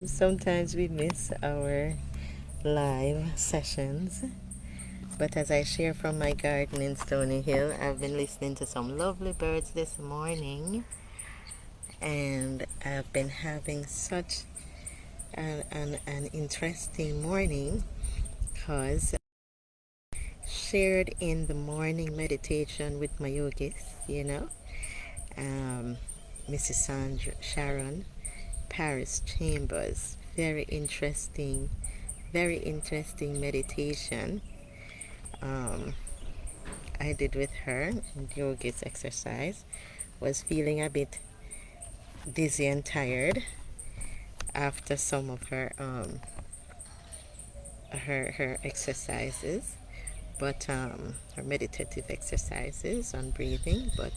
Sometimes we miss our live sessions, but as I share from my garden in Stony Hill, I've been listening to some lovely birds this morning, and I've been having such an interesting morning because shared in the morning meditation with my yogis, um, Mrs. Sandra Sharon Paris Chambers. Very interesting meditation um, I did with her in yoga's exercise. Was feeling a bit dizzy and tired after some of her exercises, but her meditative exercises on breathing. But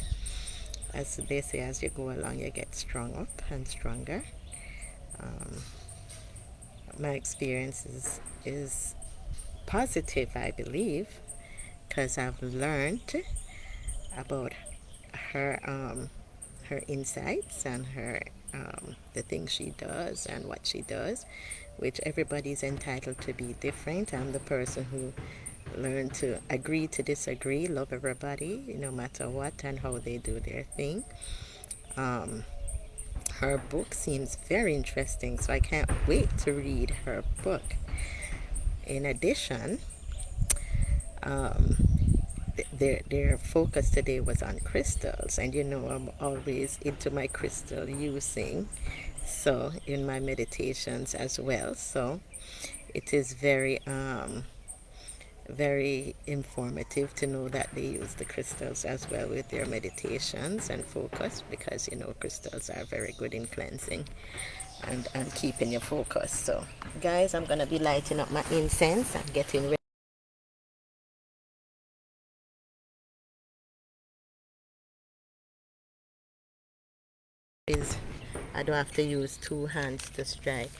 as they say, as you go along, you get strong up and stronger. Um, my experience is positive, I believe, because I've learned about her insights and her the things she does and what she does, which everybody's entitled to be different. I'm the person who learned to agree to disagree, love everybody, no matter what and how they do their thing. Um, Her book seems very interesting, so I can't wait to read her book. In addition, um, their focus today was on crystals, and I'm always into my crystal using, so in my meditations as well. So it is very informative to know that they use the crystals as well with their meditations and focus, because crystals are very good in cleansing and keeping your focus. So guys, I'm gonna be lighting up my incense and getting ready. Is I don't have to use two hands to strike.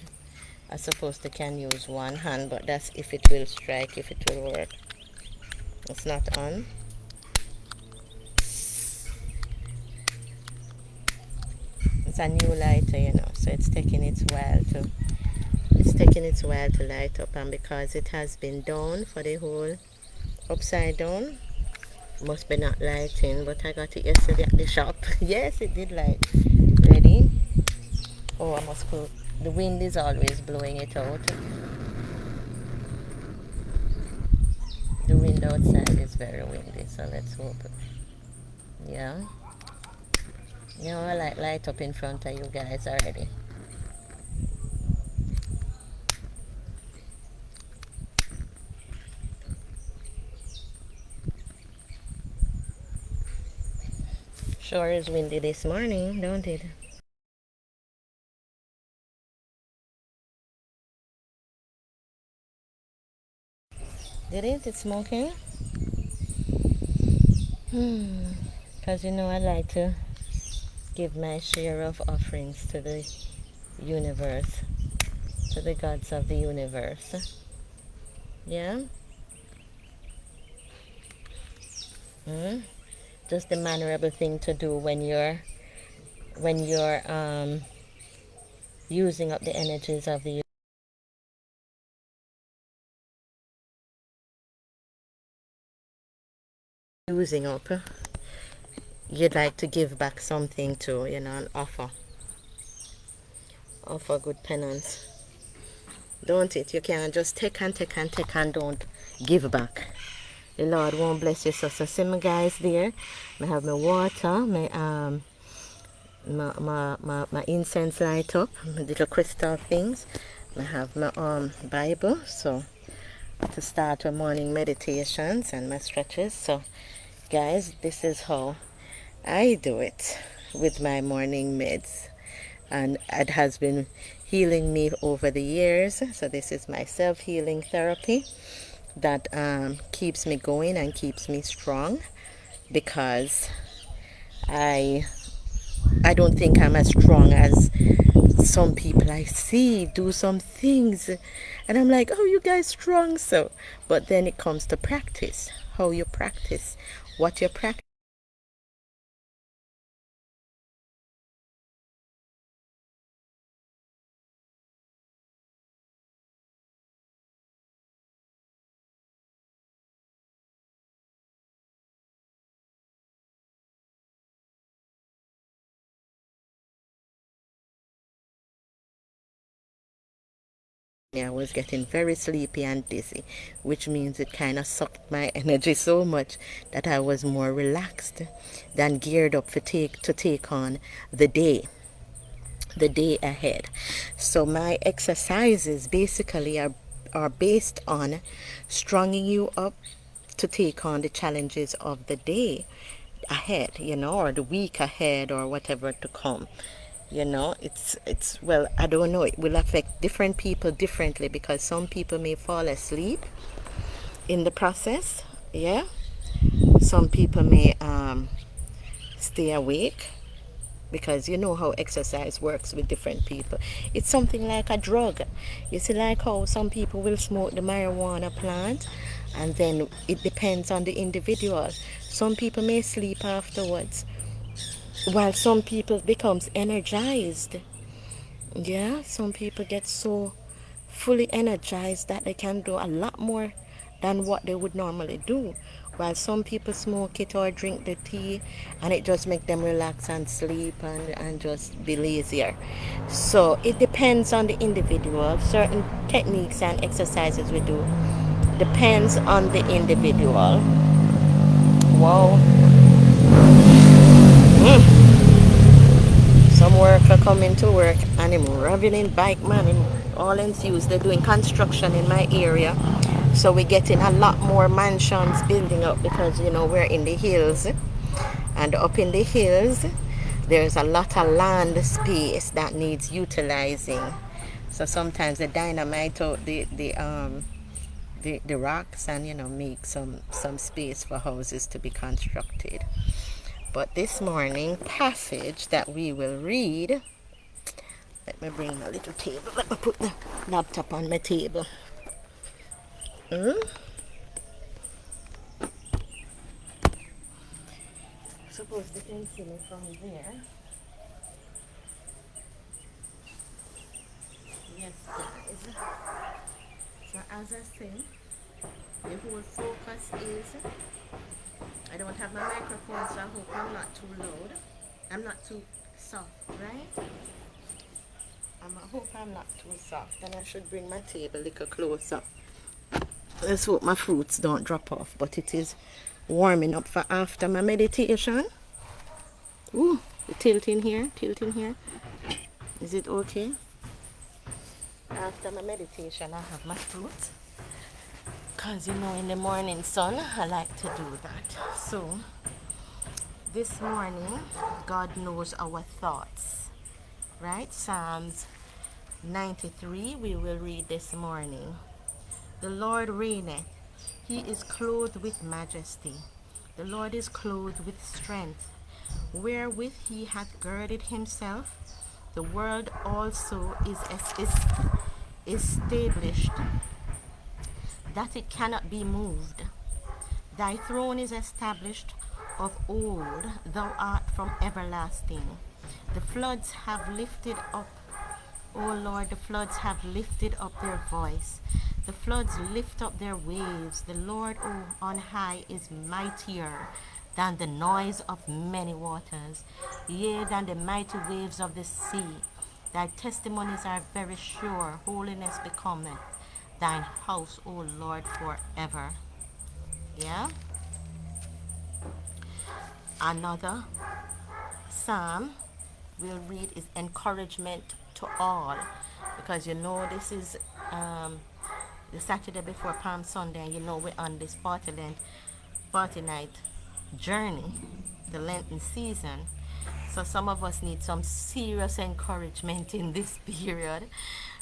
I suppose they can use one hand, but that's if it will strike, if it will work. It's not on. It's a new lighter, so it's taking its while to light up, and because it has been down for the whole upside down, must be not lighting, but I got it yesterday at the shop. Yes, it did light. Ready? Oh, I must put, the wind is always blowing it out. The wind outside is very windy, so let's hope. Yeah. I like light up in front of you guys already. Sure is windy this morning, don't it? Did it? It's smoking? Because I like to give my share of offerings to the universe, to the gods of the universe. Yeah? Mm? Just the mannerable thing to do when you're using up the energies of the using up. You'd like to give back something to, and offer good penance. Don't it? You can't just take and take and take and don't give back. The Lord won't bless you. So see my guys there. I have my water, my incense light up, my little crystal things. I have my Bible, so to start my morning meditations and my stretches. So guys, this is how I do it with my morning meds, and it has been healing me over the years. So this is my self-healing therapy that keeps me going and keeps me strong, because I I don't think I'm as strong as some people I see do some things, and I'm like, oh, you guys strong. So but then it comes to practice, how you practice, what you practice. I was getting very sleepy and dizzy, which means it kind of sucked my energy so much that I was more relaxed than geared up to take on the day, the day ahead. So my exercises basically are based on stronging you up to take on the challenges of the day ahead, or the week ahead, or whatever to come. It's well, I don't know, it will affect different people differently, because some people may fall asleep in the process. Yeah, some people may stay awake, because you know how exercise works with different people. It's something like a drug. You see, like how some people will smoke the marijuana plant, and then it depends on the individual. Some people may sleep afterwards, while some people becomes energized. Yeah, some people get so fully energized that they can do a lot more than what they would normally do. While some people smoke it or drink the tea, and it just make them relax and sleep, and just be lazier. So it depends on the individual. Certain techniques and exercises we do depends on the individual. Wow. Some worker coming to work and him ravening bike, man, him all enthused. They're doing construction in my area. So we're getting a lot more mansions building up, because we're in the hills, and up in the hills there's a lot of land space that needs utilizing. So sometimes they dynamite out the rocks, and make some space for houses to be constructed. But this morning passage that we will read, let me bring my little table. Let me put the laptop on my table. Suppose they can see me from there. Yes, guys. So as I say, the whole focus is, I don't have my microphone, so I hope I'm not too loud. I'm not too soft, right? I hope I'm not too soft, and I should bring my table a little closer. Let's hope my fruits don't drop off, but it is warming up for after my meditation. Ooh, tilting here. Is it okay? After my meditation, I have my fruit, because in the morning sun, I like to do that. So this morning, God knows our thoughts, right? Psalms 93 we will read this morning. The Lord reigneth, he is clothed with majesty. The Lord is clothed with strength, wherewith he hath girded himself. The world also is established, that it cannot be moved. Thy throne is established of old, thou art from everlasting. The floods have lifted up, O Lord, the floods have lifted up their voice. The floods lift up their waves. The Lord on high is mightier than the noise of many waters, yea, than the mighty waves of the sea. Thy testimonies are very sure. Holiness becometh thine house, O Lord, forever. Yeah. Another psalm we'll read is encouragement to all, because this is the Saturday before Palm Sunday, and we're on this 40 night journey, the Lenten season. So some of us need some serious encouragement in this period,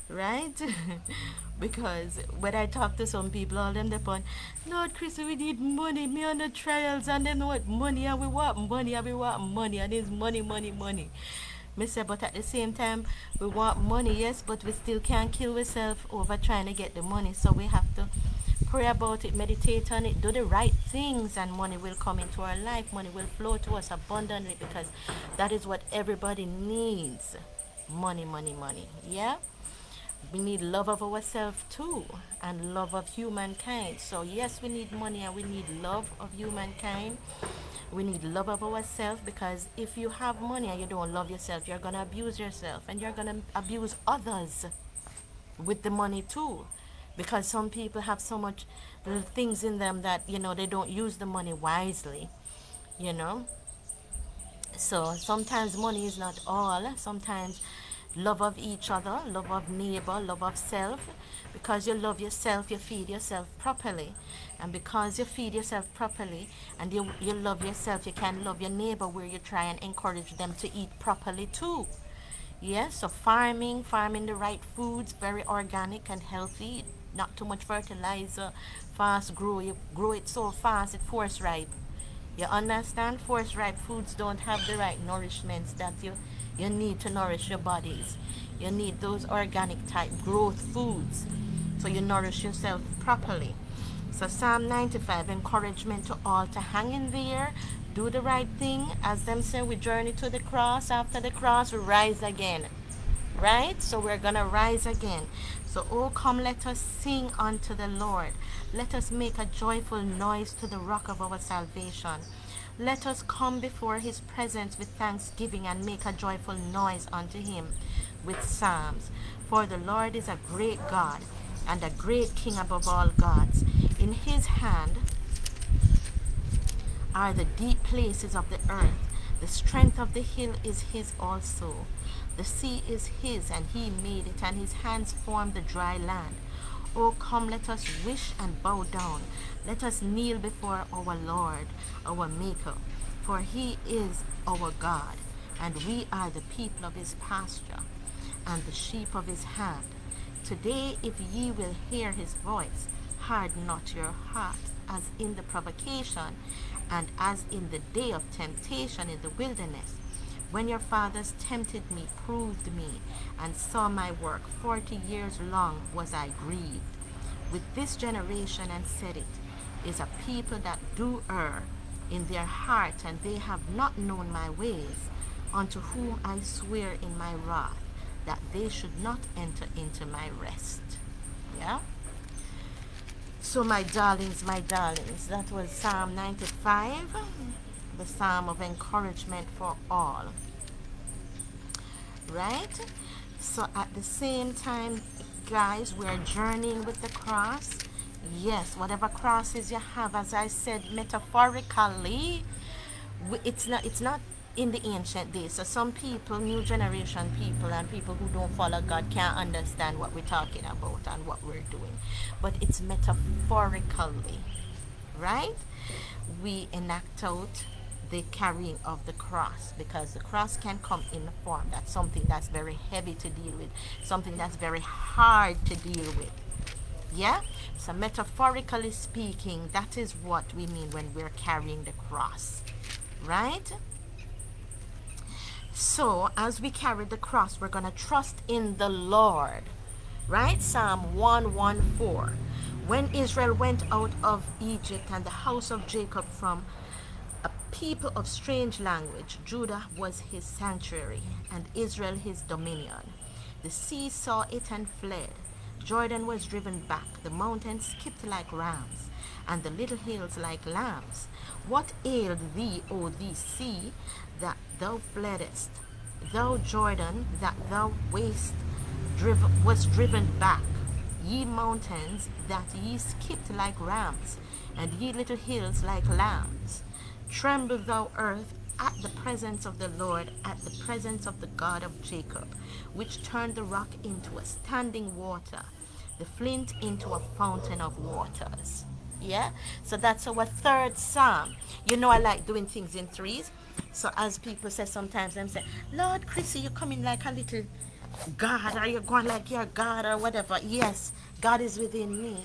right? Because when I talk to some people, all them upon, Lord Christ, we need money, me on the trials, and then what? Money, and we want money, and we want money, and it's money, money, money. Me say, but at the same time, we want money, yes, but we still can't kill ourselves over trying to get the money. So we have to pray about it, meditate on it, do the right things, and money will come into our life. Money will flow to us abundantly, because that is what everybody needs. Money, money, money. Yeah? We need love of ourselves too, and love of humankind. So yes, we need money, and we need love of humankind. We need love of ourselves, because if you have money and you don't love yourself, you're going to abuse yourself, and you're going to abuse others. with the money too, because some people have so much little things in them that they don't use the money wisely, you know. So sometimes money is not all. Sometimes love of each other, love of neighbor, love of self. Because you love yourself, you feed yourself properly. And because you feed yourself properly and you love yourself, you can love your neighbor, where you try and encourage them to eat properly too. Yes, so farming the right foods, very organic and healthy, not too much fertilizer, fast grow. You grow it so fast, it force ripe. You understand? Force ripe foods don't have the right nourishments that you need to nourish your bodies. You need those organic type growth foods, so you nourish yourself properly. So Psalm 95, encouragement to all to hang in there, do the right thing. As them say, we journey to the cross. After the cross, we rise again. Right? So we're going to rise again. So, oh, come, let us sing unto the Lord. Let us make a joyful noise to the rock of our salvation. Let us come before his presence with thanksgiving and make a joyful noise unto him with psalms. For the Lord is a great God and a great King above all gods. In his hand are the deep places of the earth. The strength of the hill is his also. The sea is his, and he made it, and his hands formed the dry land. Oh, come, let us wish and bow down. Let us kneel before our Lord, our Maker. For he is our God, and we are the people of his pasture, and the sheep of his hand. Today, if ye will hear his voice, harden not your heart, as in the provocation, and as in the day of temptation in the wilderness, when your fathers tempted me, proved me, and saw my work. 40 years long was I grieved with this generation, and said, it is a people that do err in their heart, and they have not known my ways, unto whom I swear in my wrath, that they should not enter into my rest. Yeah? So my darlings, that was Psalm 95, the Psalm of encouragement for all. Right? So at the same time, guys, we're journeying with the cross. Yes, whatever crosses you have, as I said, metaphorically, it's not in the ancient days. So some people, new generation people, and people who don't follow God can't understand what we're talking about and what we're doing. But it's metaphorically, right? We enact out the carrying of the cross, because the cross can come in a form that's something that's very heavy to deal with, something that's very hard to deal with. Yeah? So metaphorically speaking, that is what we mean when we're carrying the cross. Right? So as we carry the cross, we're going to trust in the Lord. Right? Psalm 114. When Israel went out of Egypt, and the house of Jacob from a people of strange language, Judah was his sanctuary, and Israel his dominion. The sea saw it and fled. Jordan was driven back. The mountains skipped like rams, and the little hills like lambs. What ailed thee, O thee sea, that thou fleddest? Thou Jordan, that thou was driven back? Ye mountains, that ye skipped like rams, and ye little hills like lambs. Tremble, thou earth, at the presence of the Lord, at the presence of the God of Jacob, which turned the rock into a standing water, the flint into a fountain of waters. Yeah? So that's our third psalm. You know, I like doing things in threes. So as people say sometimes, them say, Lord Chrissy, you're coming like a little God, or you're going like you're God or whatever. Yes, God is within me.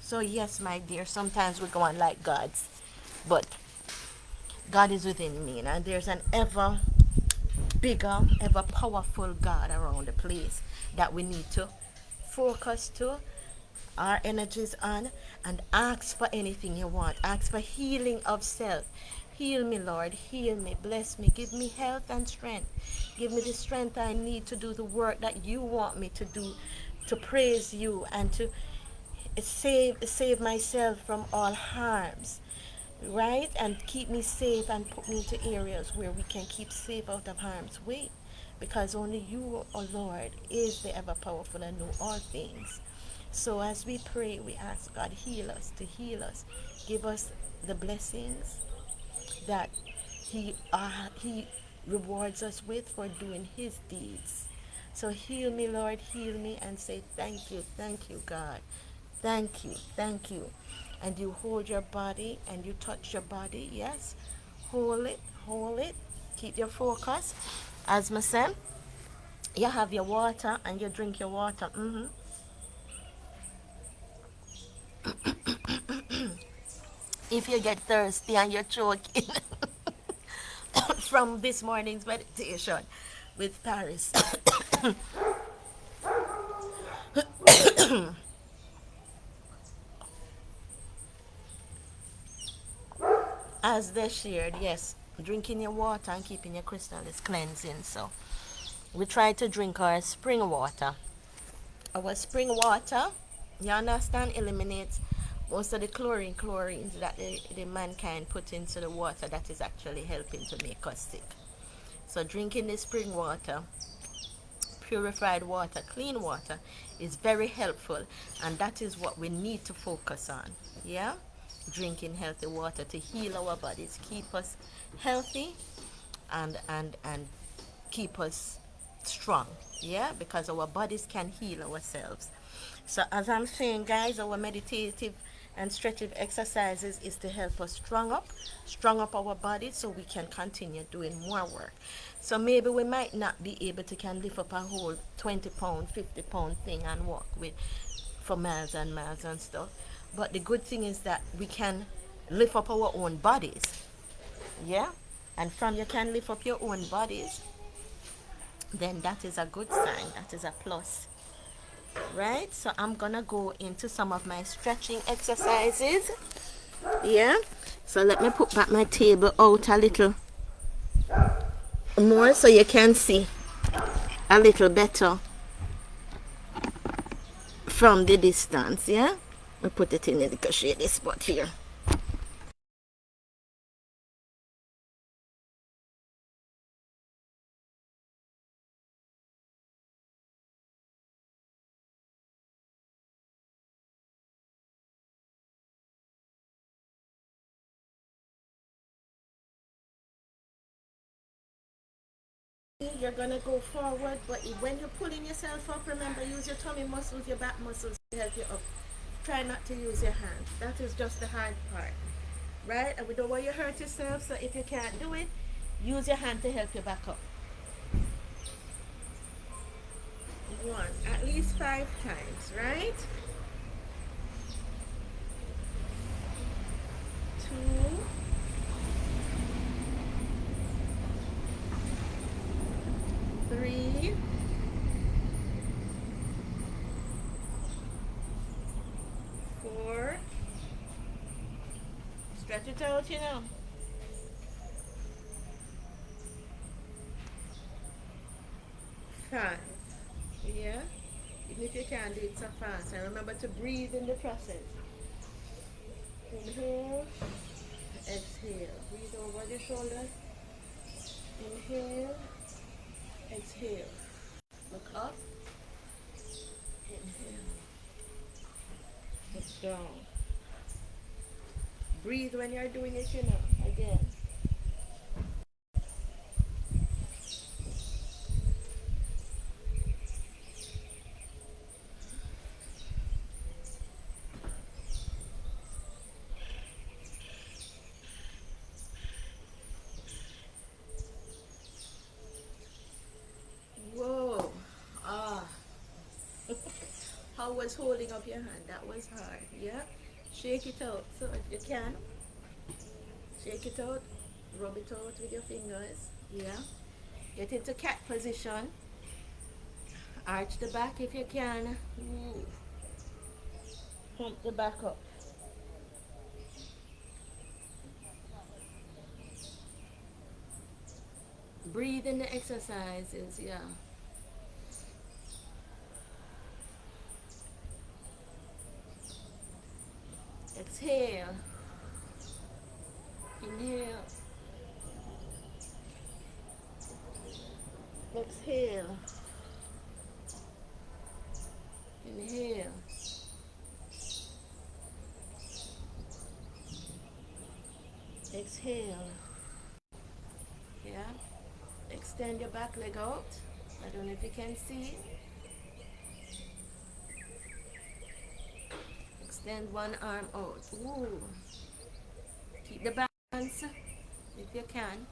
So yes, my dear, sometimes we're going like gods. But God is within me, and there's an ever bigger, ever powerful God around the place that we need to focus to our energies on, and ask for anything you want. Ask for healing of self. Heal me, Lord. Heal me. Bless me. Give me health and strength. Give me the strength I need to do the work that you want me to do, to praise you and to save myself from all harms. Right? And keep me safe and put me into areas where we can keep safe out of harm's way. because only you, oh Lord, is the ever powerful and know all things. So as we pray, we ask God, heal us, to heal us, give us the blessings that He rewards us with for doing His deeds. So heal me, Lord, heal me, and say thank you, God. Thank you. And you hold your body and you touch your body, yes? Hold it. Keep your focus. As I said, you have your water and you drink your water. If you get thirsty and you're choking from this morning's meditation with Paris, as they shared, yes, drinking your water and keeping your crystal is cleansing. So we try to drink our spring water. Our spring water, you understand, eliminates most of the chlorines that the mankind put into the water that is actually helping to make us sick. So drinking the spring water, purified water, clean water, is very helpful, and that is what we need to focus on. Yeah, drinking healthy water to heal our bodies, keep us healthy, and keep us strong. Yeah, because our bodies can heal ourselves. So as I'm saying, guys, our meditative and stretching exercises is to help us strong up our bodies so we can continue doing more work. So maybe we might not be able to can lift up a whole 20-pound, 50-pound thing and walk with for miles and miles and stuff. But the good thing is that we can lift up our own bodies. Yeah? And from you can lift up your own bodies, then that is a good sign. That is a plus. Right? So I'm gonna go into some of my stretching exercises. Yeah? So let me put back my table out a little more so you can see a little better from the distance. Yeah? I put it in a little shady spot here. You're gonna go forward, but when you're pulling yourself up, remember, use your tummy muscles, your back muscles to help you up. Try not to use your hands. That is just the hard part, right? And we don't want you to hurt yourself, so if you can't do it, use your hand to help you back up. One, at least 5 times, right? 2, 3, 4. Stretch it out, 5. Yeah? Even if you can't do it so fast. And remember to breathe in the process. Inhale, exhale. Breathe over the shoulders. Inhale, exhale. Look up. Inhale. Look down. Breathe when you're doing it, again. Whoa. Ah. How was holding up your hand? That was hard. Yeah? Shake it out. So if you can, shake it out. Rub it out with your fingers. Yeah? Get into cat position. Arch the back if you can. Ooh. Pump the back up. Breathe in the exercises. Yeah. Exhale. Inhale. Exhale. Inhale. Exhale. Yeah. Extend your back leg out. I don't know if you can see. Extend one arm out. Ooh. Keep the balance if you can.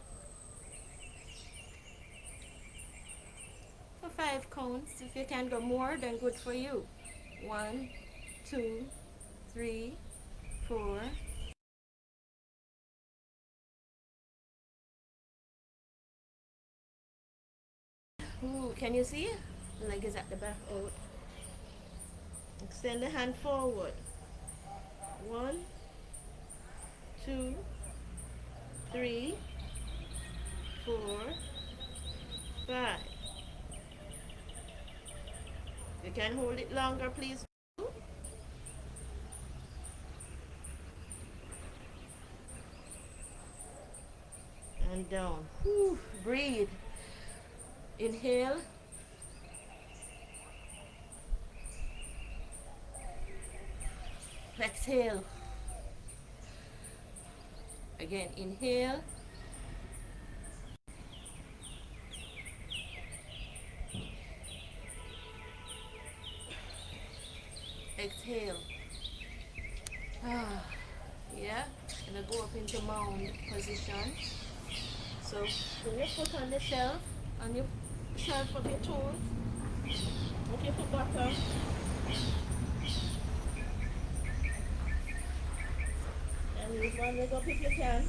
For 5 counts. If you can go more, then good for you. 1, 2, 3, 4. Ooh, can you see? The leg is at the back out. Extend the hand forward. 1, 2, 3, 4, 5. You can hold it longer, please. And down. Whew. Breathe. Inhale. Exhale. Again, inhale. Exhale. Ah, yeah. Gonna go up into mound position. So put your foot on the shelf, on your shelf of your toes. Put your foot back up. And use one leg up if you can.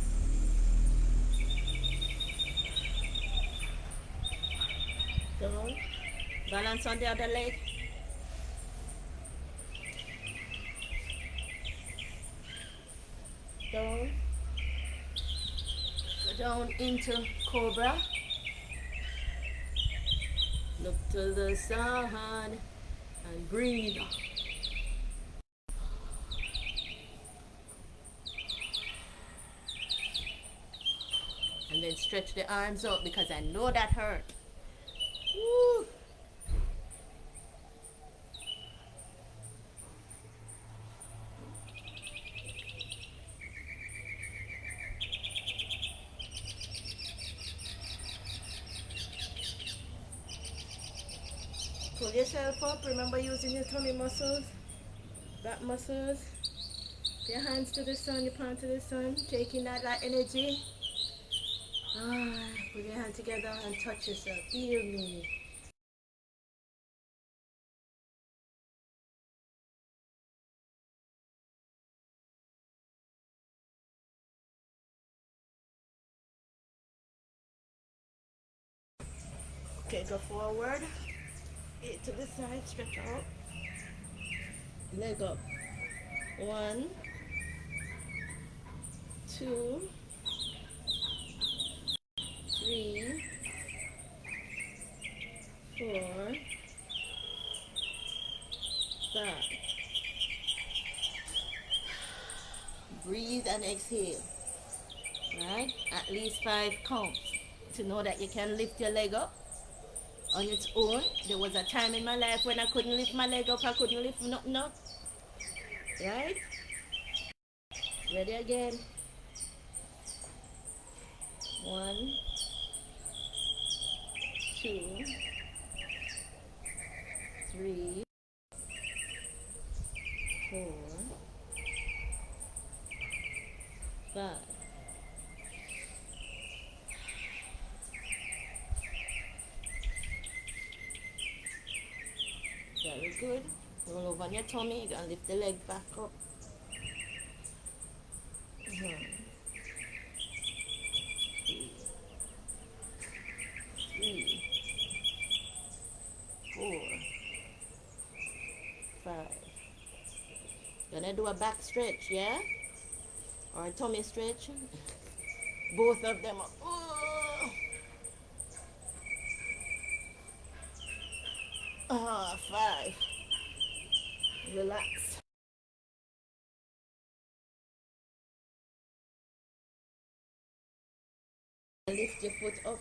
Down. Balance on the other leg. Down. Go down into cobra. Look to the sun and breathe. And then stretch the arms out because I know that hurt. Woo. Pull yourself up. Remember using your tummy muscles, back muscles. Your hands to the sun, your palm to the sun. Taking that energy. Ah, put your hand together and touch yourself. Feel me. Okay, go forward. Eight to the side, stretch out. Leg up. 1, 2, 3, 4, 5. Breathe and exhale. Right? At least 5 counts to know that you can lift your leg up on its own. There was a time in my life when I couldn't lift my leg up, I couldn't lift nothing up. Right? Ready again. 1, 2, 3, 4, 5. Very good. Roll over on your tummy. You're going to lift the leg back up. 1, 2, 3, 4, 5. Gonna do a back stretch, yeah? Or a tummy stretch. Both of them are. Ah, 5. Relax. Lift your foot up.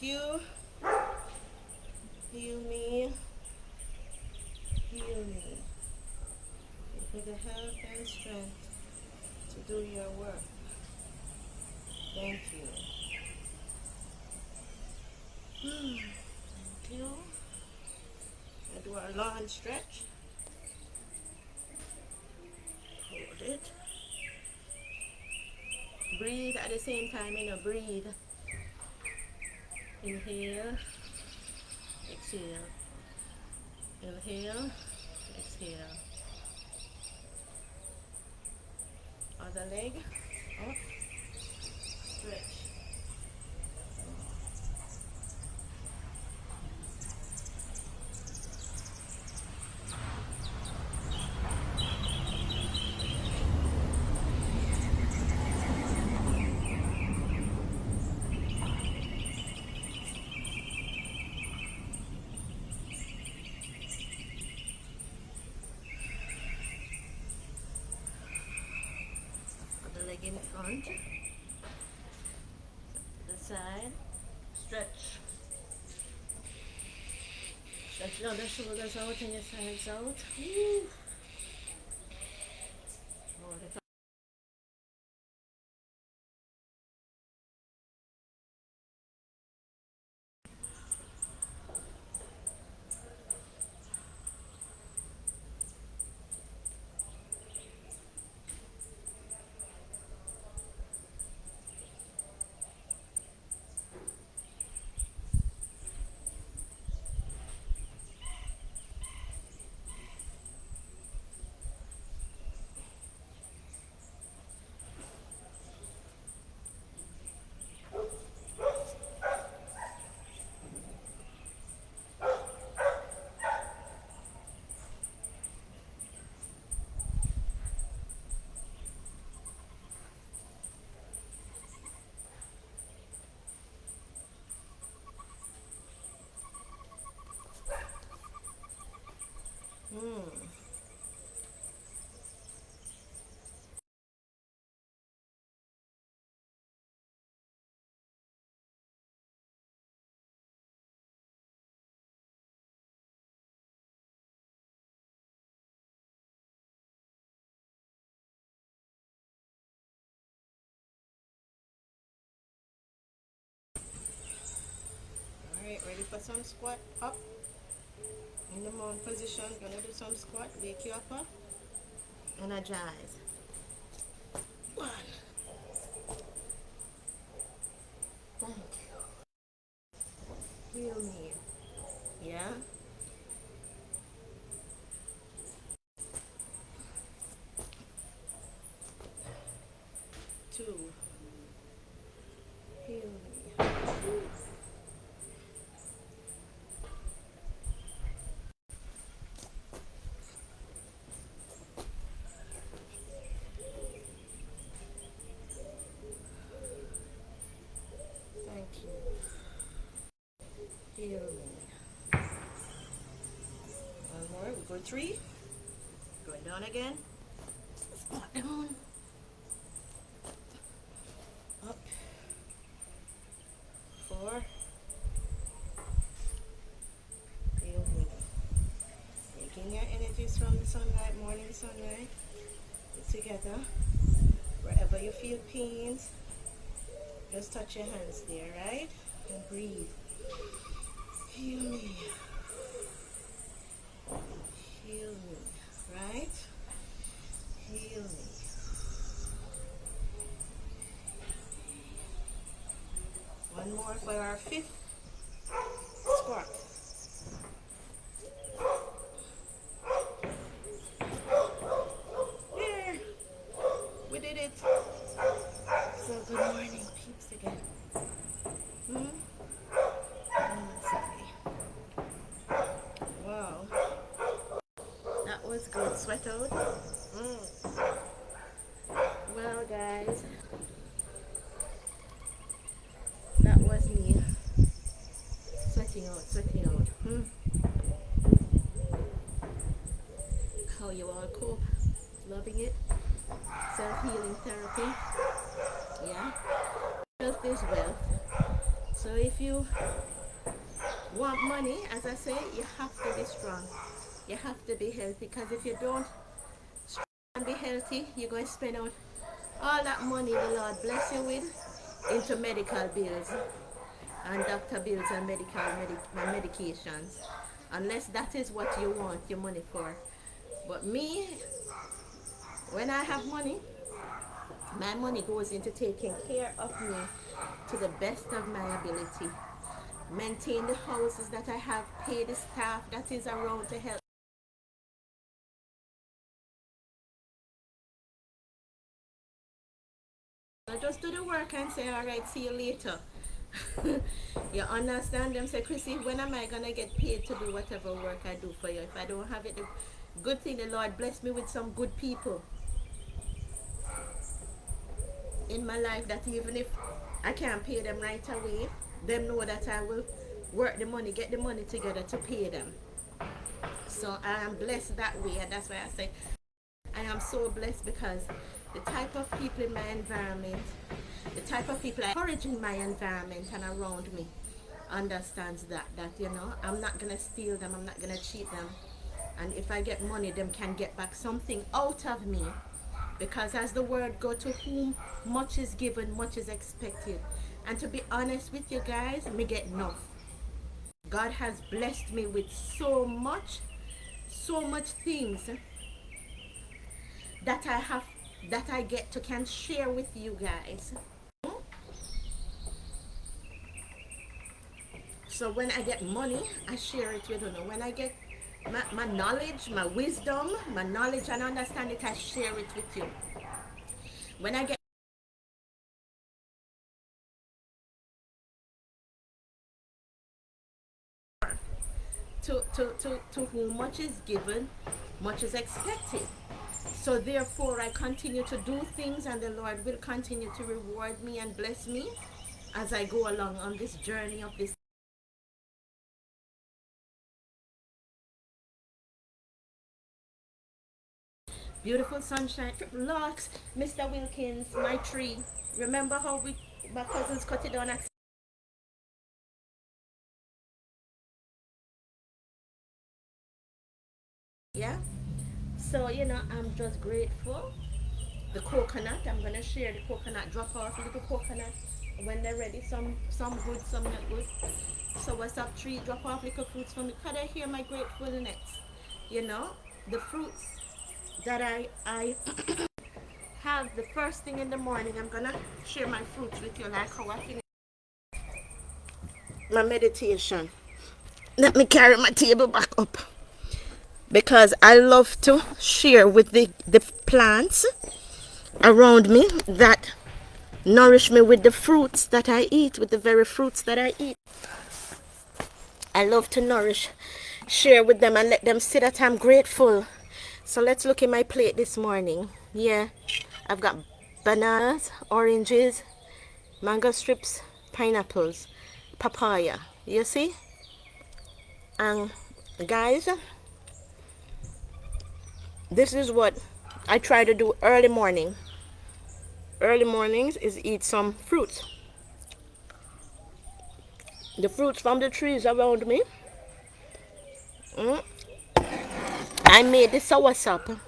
you. Heal me. Heal me. Give me the health and strength to do your work. Thank you. Thank you. I do a long stretch. Hold it. Breathe at the same time, breathe. Inhale, exhale. Inhale, exhale. Other leg, up, stretch. Other leg in front, to the side, stretch. Stretch down the shoulders out and your sides out. Woo. Hold it up. Alright, ready for some squat up in the mount position. Gonna do some squat, wake you up, energize. 1. Thank you. Heal me. Yeah. 2. Heal me. 3. Going down again. Squat down. Up. 4. Feel me. Taking your energies from the sunlight, morning sunlight. Put together. Wherever you feel pains, just touch your hands there, right? And breathe. Heal me. Heal me, right? Heal me. One more for our 5th squat. There, we did it. So good morning, peeps again. Wow. That was good. Sweat out. Well, guys, that was me sweating out. How you all cope? Loving it? Self-healing therapy? Yeah? Health is wealth. So if you want money, as I say, you have to be strong. You have to be healthy, because if you don't and be healthy, you're going to spend out all that money the Lord bless you with into medical bills and doctor bills and medications, unless that is what you want your money for. But me, when I have money, my money goes into taking care of me to the best of my ability. Maintain the houses that I have, pay the staff that is around to help. I just do the work and say, all right, see you later. You understand? Them say, Chrissy, when am I gonna get paid to do whatever work I do for you? If I don't have it, the good thing the Lord bless me with some good people in my life, that even if I can't pay them right away, them know that I will work the money, get the money together to pay them. So I am blessed that way, and that's why I say I am so blessed, because the type of people in my environment, the type of people I encourage in my environment and around me, understands that you know, I'm not gonna steal them, I'm not gonna cheat them, and if I get money, them can get back something out of me, because as the word go, to whom much is given, much is expected. And to be honest with you guys, me get enough. God has blessed me with so much things that I have, that I get to can share with you guys. So when I get money, I share it with you. When I get my knowledge, my wisdom, my knowledge and understanding, I share it with you. When I get to whom much is given, much is expected. So therefore I continue to do things, and the Lord will continue to reward me and bless me as I go along on this journey of this beautiful sunshine. Locks, Mr. Wilkins, my tree. Remember how my cousins cut it down? Yeah. So you know, I'm just grateful. The coconut, I'm gonna share the coconut. Drop off a little coconut when they're ready. Some good, some not good. So what's up, tree? Drop off little fruits for me. Could I hear my gratefulness? You know, the fruits that I have the first thing in the morning. I'm gonna share my fruits with you, like how I finish my meditation. Let me carry my table back up, because I love to share with the plants around me that nourish me with the fruits that I eat, with the very fruits that I eat. I love to share with them and let them see that I'm grateful. So let's look in my plate this morning. Yeah, I've got bananas, oranges, mango strips, pineapples, papaya. You see? And guys, this is what I try to do early morning. Early mornings is eat some fruits. The fruits from the trees around me. I made the soursop.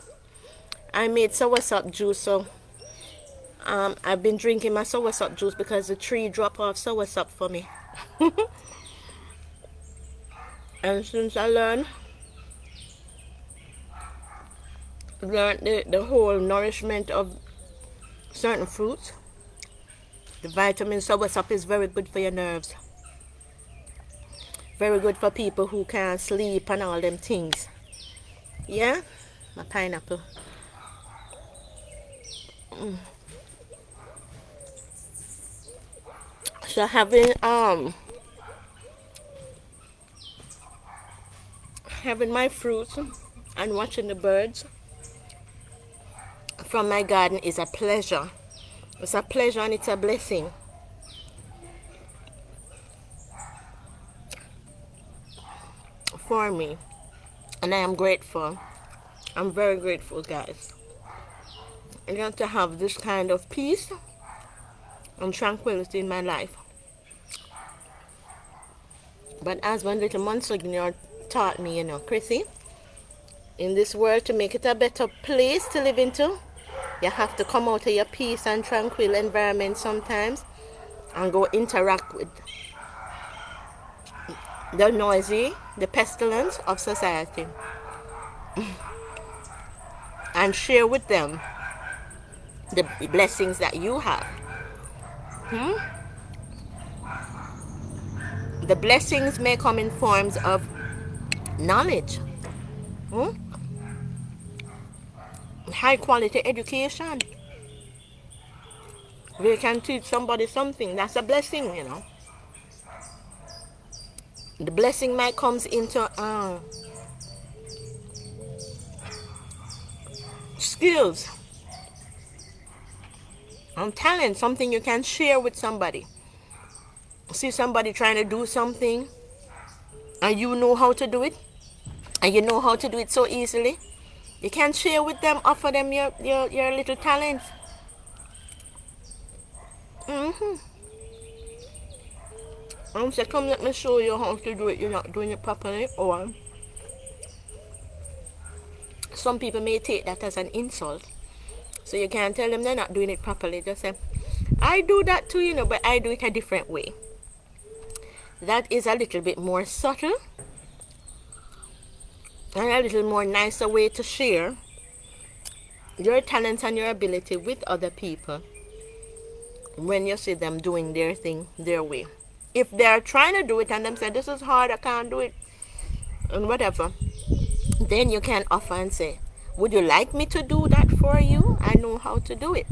I made soursop juice, so I've been drinking my soursop juice because the tree dropped off soursop for me. And since I learned the whole nourishment of certain fruits, the vitamin soursop is very good for your nerves. Very good for people who can't sleep and all them things. Yeah, my pineapple. So having my fruits and watching the birds from my garden is a pleasure. It's a pleasure and it's a blessing for me, and I am grateful. I'm very grateful, guys. I want to have this kind of peace and tranquility in my life. But as one little Monsignor taught me, Chrissy, in this world, to make it a better place to live into, you have to come out of your peace and tranquil environment sometimes and go interact with the noisy, the pestilence of society and share with them the blessings that you have. The blessings may come in forms of knowledge, high quality education. We can teach somebody something. That's a blessing. The blessing might comes into skills and talent, something you can share with somebody. See somebody trying to do something and you know how to do it, and you know how to do it so easily. You can share with them, offer them your little talents. And say, come let me show you how to do it. You're not doing it properly. Or some people may take that as an insult. So you can't tell them they're not doing it properly. Just say, I do that too, but I do it a different way. That is a little bit more subtle and a little more nicer way to share your talents and your ability with other people when you see them doing their thing their way. If they're trying to do it and them say, this is hard, I can't do it, and whatever, then you can offer and say, would you like me to do that for you? I know how to do it.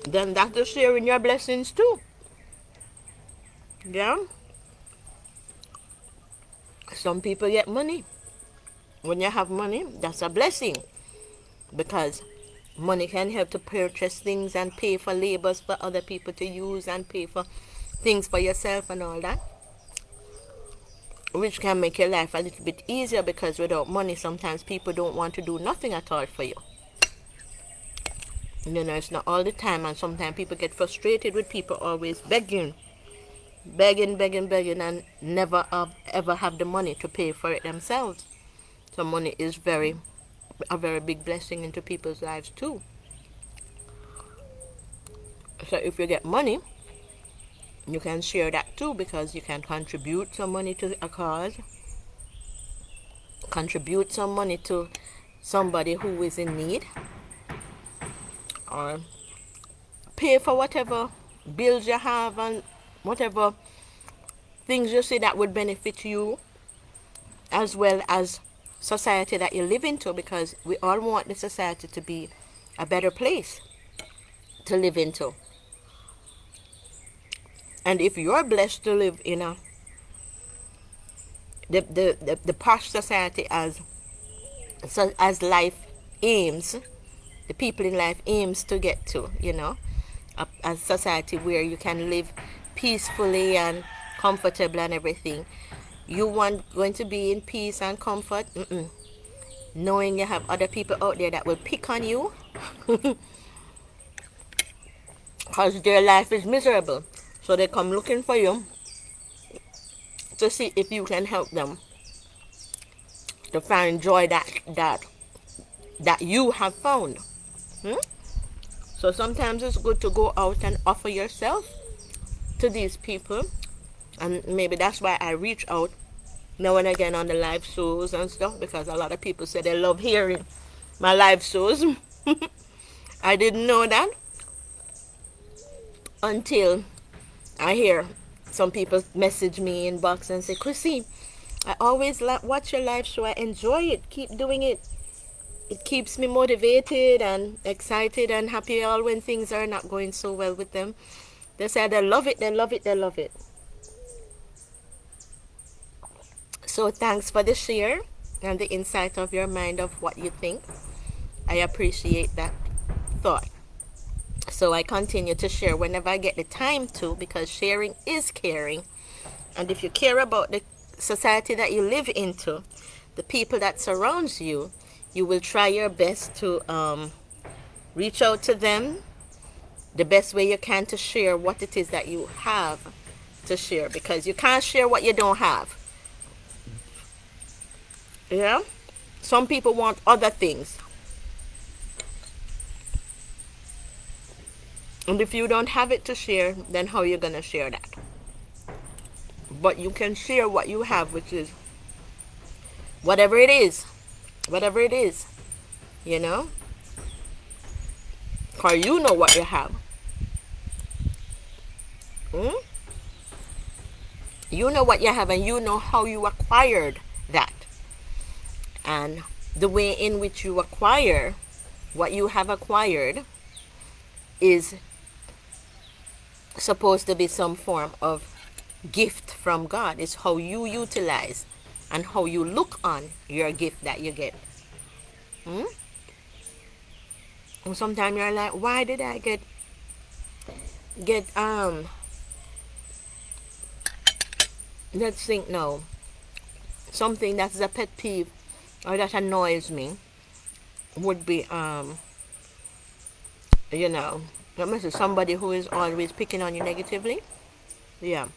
Then that is sharing your blessings too. Yeah? Some people get money. When you have money, that's a blessing, because money can help to purchase things and pay for labors for other people to use and pay for things for yourself and all that, which can make your life a little bit easier, because without money sometimes people don't want to do nothing at all for you. It's not all the time, and sometimes people get frustrated with people always begging and never ever have the money to pay for it themselves. So money is a very big blessing into people's lives too. So if you get money, you can share that too, because you can contribute some money to a cause, contribute some money to somebody who is in need, or pay for whatever bills you have and whatever things you see that would benefit you as well as society that you live into, because we all want the society to be a better place to live into. And if you're blessed to live in the posh society as life aims, the people in life aims to get to, a society where you can live peacefully and comfortable and everything. You want going to be in peace and comfort, knowing you have other people out there that will pick on you because their life is miserable. So they come looking for you to see if you can help them to find joy that you have found. So sometimes it's good to go out and offer yourself to these people, and maybe that's why I reach out now and again on the live shows and stuff, because a lot of people say they love hearing my live shows. I didn't know that until I hear some people message me inbox and say, Chrissy, I always watch your live show, I enjoy it, keep doing it. It keeps me motivated and excited and happy all when things are not going so well with them. They say they love it, they love it, they love it. So thanks for the share and the insight of your mind of what you think. I appreciate that thought. So I continue to share whenever I get the time to, because sharing is caring. And if you care about the society that you live into, the people that surrounds you, you will try your best to reach out to them the best way you can to share what it is that you have to share, because you can't share what you don't have. Yeah? Some people want other things. And if you don't have it to share, then how are you going to share that? But you can share what you have, which is whatever it is. Whatever it is. You know? Because you know what you have. You know what you have, and you know how you acquired that. And the way in which you acquire what you have acquired is supposed to be some form of gift from God. It's how you utilize and how you look on your gift that you get. And sometimes you're like, why did I get let's think now, something that's a pet peeve or that annoys me would be let me see, somebody who is always picking on you negatively. Yeah,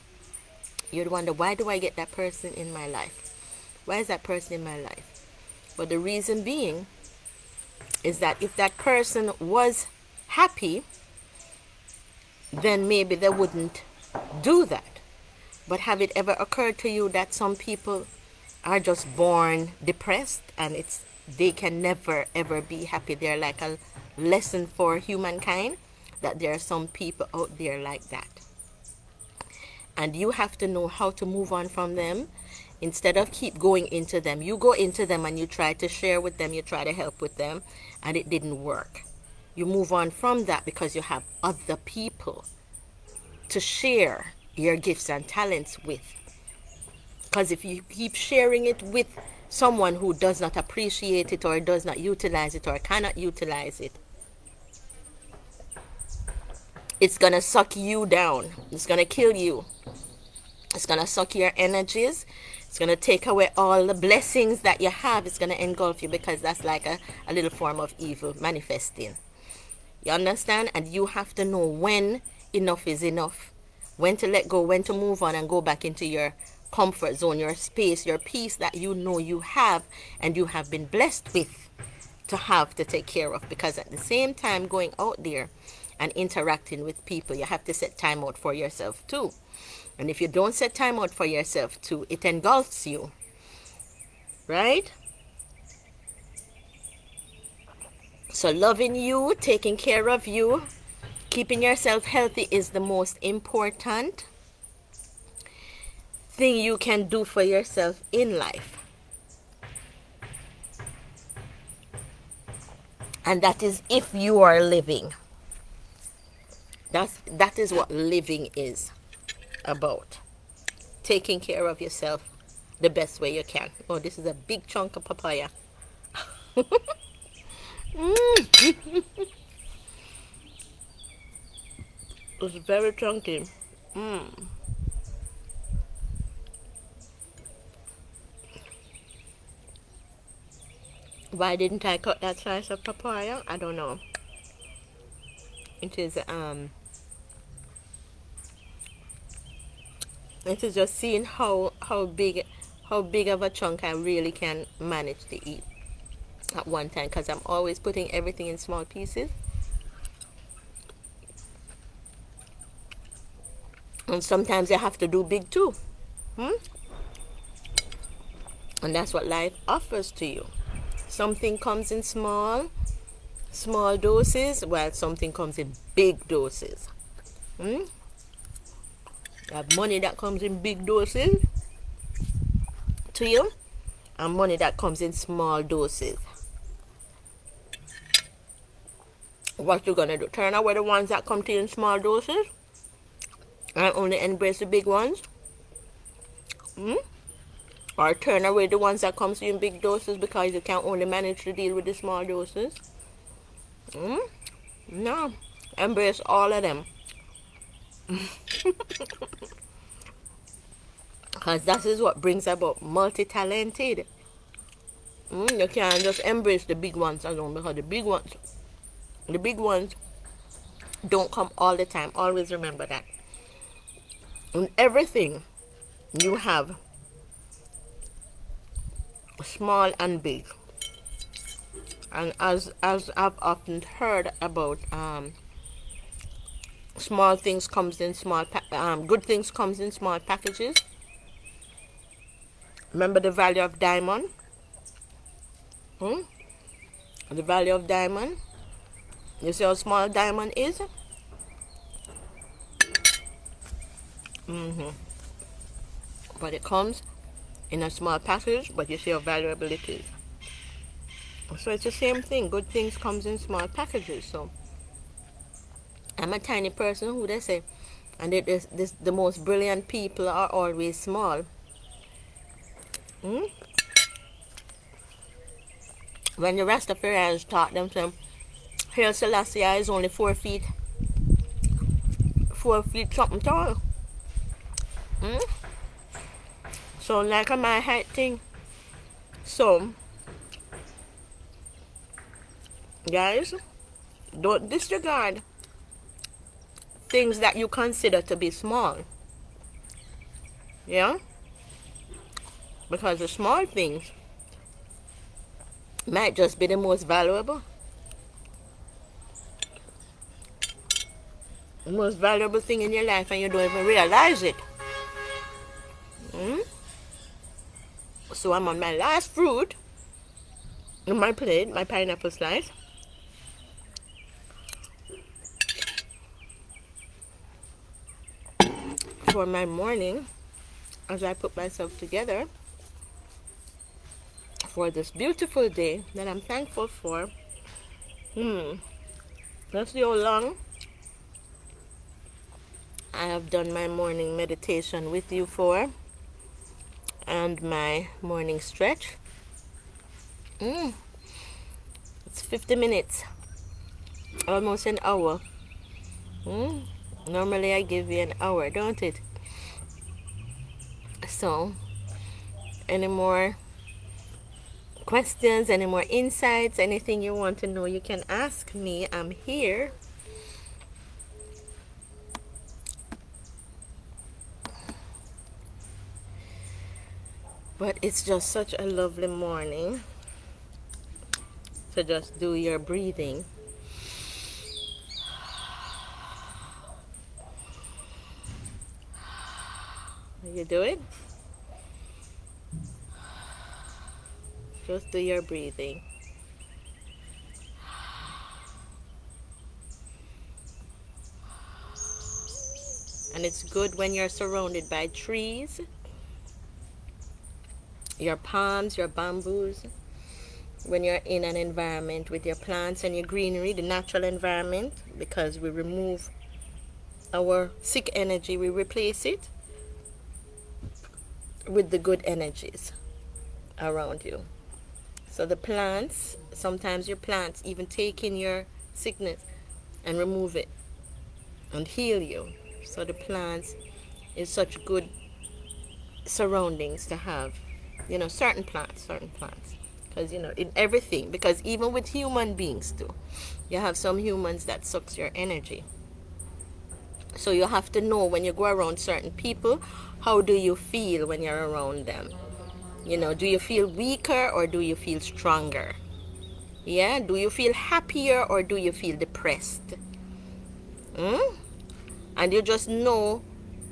you'd wonder, why do I get that person in my life? Why is that person in my life? But the reason being is that if that person was happy, then maybe they wouldn't do that. But have it ever occurred to you that some people are just born depressed and they can never ever be happy? They're like a lesson for humankind, that there are some people out there like that. And you have to know how to move on from them. Instead of keep going into them, you go into them and you try to share with them, you try to help with them, and it didn't work. You move on from that because you have other people to share your gifts and talents with. Because if you keep sharing it with someone who does not appreciate it or does not utilize it or cannot utilize it, it's going to suck you down. It's going to kill you. It's going to suck your energies. It's going to take away all the blessings that you have. It's going to engulf you, because that's like a little form of evil manifesting. You understand? And you have to know when enough is enough. When to let go, when to move on and go back into your comfort zone, your space, your peace that you know you have and you have been blessed with to have to take care of. Because at the same time going out there and interacting with people, you have to set time out for yourself too. And if you don't set time out for yourself too, it engulfs you. Right? So loving you, taking care of you, keeping yourself healthy is the most important thing you can do for yourself in life. And that is if you are living. That is what living is about. Taking care of yourself the best way you can. Oh, this is a big chunk of papaya. It's very chunky. Why didn't I cut that slice of papaya? I don't know. It is just seeing how big of a chunk I really can manage to eat at one time, because I'm always putting everything in small pieces. And sometimes you have to do big too. And that's what life offers to you. Something comes in small doses, while something comes in big doses. You have money that comes in big doses to you, and money that comes in small doses. What you gonna do? Turn away the ones that come to you in small doses and only embrace the big ones? Or turn away the ones that comes to you in big doses because you can only manage to deal with the small doses? No. Embrace all of them. Because that is what brings about multi-talented. You can't just embrace the big ones alone, because the big ones don't come all the time. Always remember that. In everything you have, small and big. And as I've often heard about, small things comes in small good things comes in small packages. Remember the value of diamond? Hmm? The value of diamond. You see how small diamond is? hmm But it comes in a small package, but you see how valuable it is. So it's the same thing. Good things comes in small packages. So I'm a tiny person who they say, and the most brilliant people are always small. Hmm? When the Rastafarians taught them, Haile Selassie is only 4 feet, 4 feet something tall. Hmm? So like a my height thing. So guys, don't disregard things that you consider to be small. Yeah? Because the small things might just be the most valuable. The most valuable thing in your life and you don't even realize it. Hmm? So I'm on my last fruit on my plate, my pineapple slice. For my morning, as I put myself together for this beautiful day that I'm thankful for. Let's see how long I have done my morning meditation with you for, and my morning stretch. It's 50 minutes, almost an hour. Normally I give you an hour, don't it? So, any more questions, any more insights, anything you want to know, you can ask me. I'm here. But it's just such a lovely morning to just do your breathing. You do it? Just do your breathing. And it's good when you're surrounded by trees, your palms, your bamboos, when you're in an environment with your plants and your greenery, the natural environment, because we remove our sick energy, we replace it with the good energies around you. So the plants, sometimes your plants even take in your sickness and remove it and heal you. So the plants is such good surroundings to have. Certain plants. Because, in everything. Because even with human beings too, you have some humans that sucks your energy. So you have to know when you go around certain people, how do you feel when you're around them? Do you feel weaker or do you feel stronger? Yeah, do you feel happier or do you feel depressed? And you just know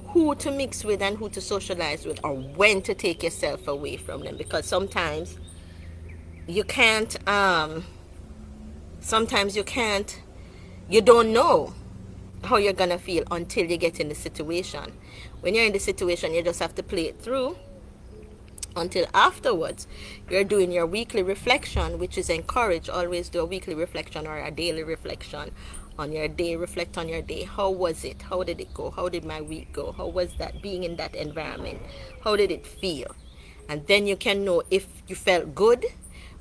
who to mix with and who to socialize with, or when to take yourself away from them, because sometimes you can't you don't know how you're gonna feel until you get in the situation. When you're in the situation, you just have to play it through until afterwards you're doing your weekly reflection, which is encouraged. Always do a weekly reflection or a daily reflection on your day. Reflect on your day. How was it? How did it go? How did my week go? How was that being in that environment? How did it feel? And then you can know if you felt good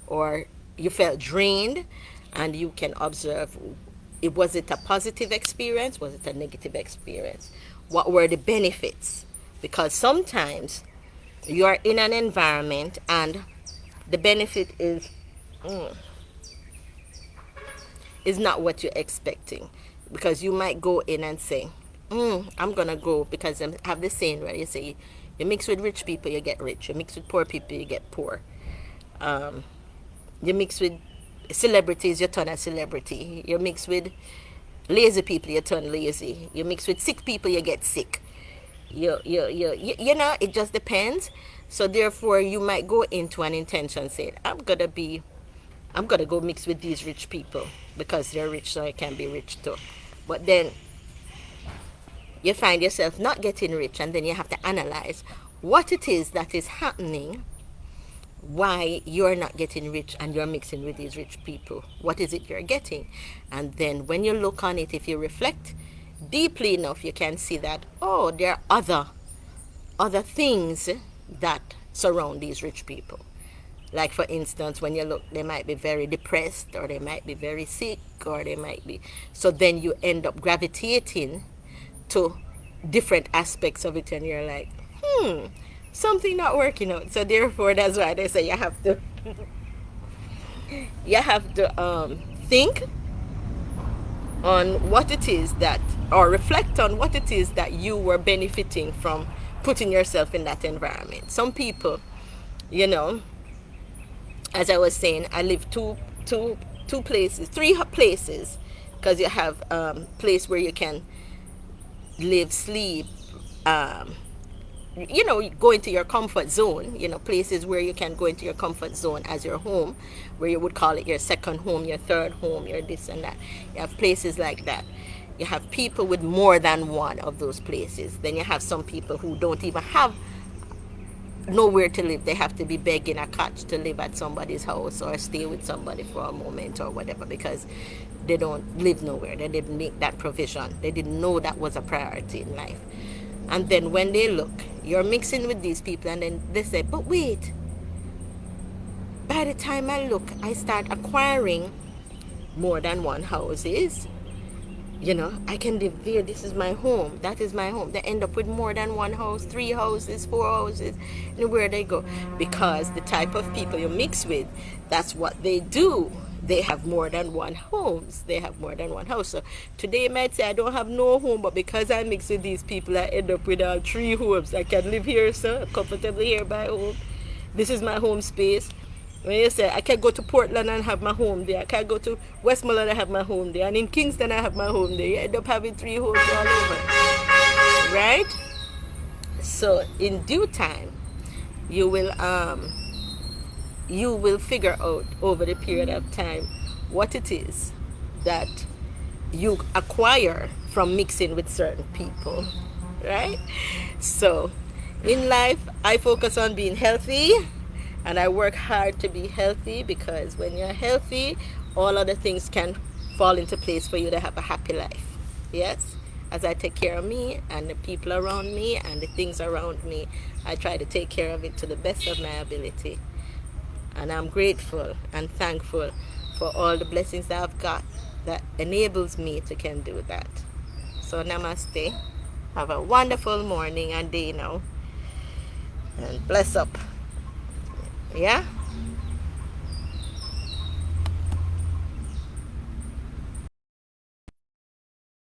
or you felt drained, and you can observe, was it a positive experience? Was it a negative experience? What were the benefits? Because sometimes you are in an environment and the benefit is not what you're expecting, because you might go in and say, I'm gonna go because I have this saying where you say, you mix with rich people, you get rich. You mix with poor people, you get poor. Um, you mix with celebrities, you turn a celebrity. You mix with lazy people, you turn lazy. You mix with sick people, you get sick. You know, it just depends. So therefore, you might go into an intention saying, I'm gonna go mix with these rich people because they're rich, so I can be rich too. But then you find yourself not getting rich, and then you have to analyze what it is that is happening, why you're not getting rich and you're mixing with these rich people. What is it you're getting? And then when you look on it, if you reflect deeply enough, you can see that, oh, there are other things that surround these rich people. Like, for instance, when you look, they might be very depressed, or they might be very sick, or they might be. So then you end up gravitating to different aspects of it, and you're like, something not working out. So therefore, that's why they say you have to think on what it is that, or reflect on what it is that you were benefiting from putting yourself in that environment. Some people, you know, as I was saying, I live three places, because you have place where you can live, sleep, you know, go into your comfort zone, you know, places where you can go into your comfort zone as your home, where you would call it your second home, your third home, your this and that. You have places like that. You have people with more than one of those places. Then you have some people who don't even have nowhere to live. They have to be begging a catch to live at somebody's house or stay with somebody for a moment or whatever, because they don't live nowhere. They didn't make that provision. They didn't know that was a priority in life. And then when they look, you're mixing with these people, and then they say, but wait, by the time I look, I start acquiring more than one houses. You know, I can live there. This is my home. That is my home. They end up with more than one house, 3 houses, 4 houses, and where they go. Because the type of people you mix with, that's what they do. They have more than one homes. They have more than one house. So today you might say, I don't have no home, but because I mix with these people, I end up with 3 homes. I can live here, sir, comfortably here by home. This is my home space. When you say, I can go to Portland and have my home there. I can go to Westmoreland and have my home there. And in Kingston, I have my home there. You end up having 3 homes all over. Right? So, in due time, you will figure out over the period of time what it is that you acquire from mixing with certain people. Right? So, in life, I focus on being healthy. And I work hard to be healthy, because when you're healthy, all other things can fall into place for you to have a happy life. Yes? As I take care of me and the people around me and the things around me, I try to take care of it to the best of my ability. And I'm grateful and thankful for all the blessings that I've got that enables me to can do that. So namaste. Have a wonderful morning and day now. And bless up. Yeah?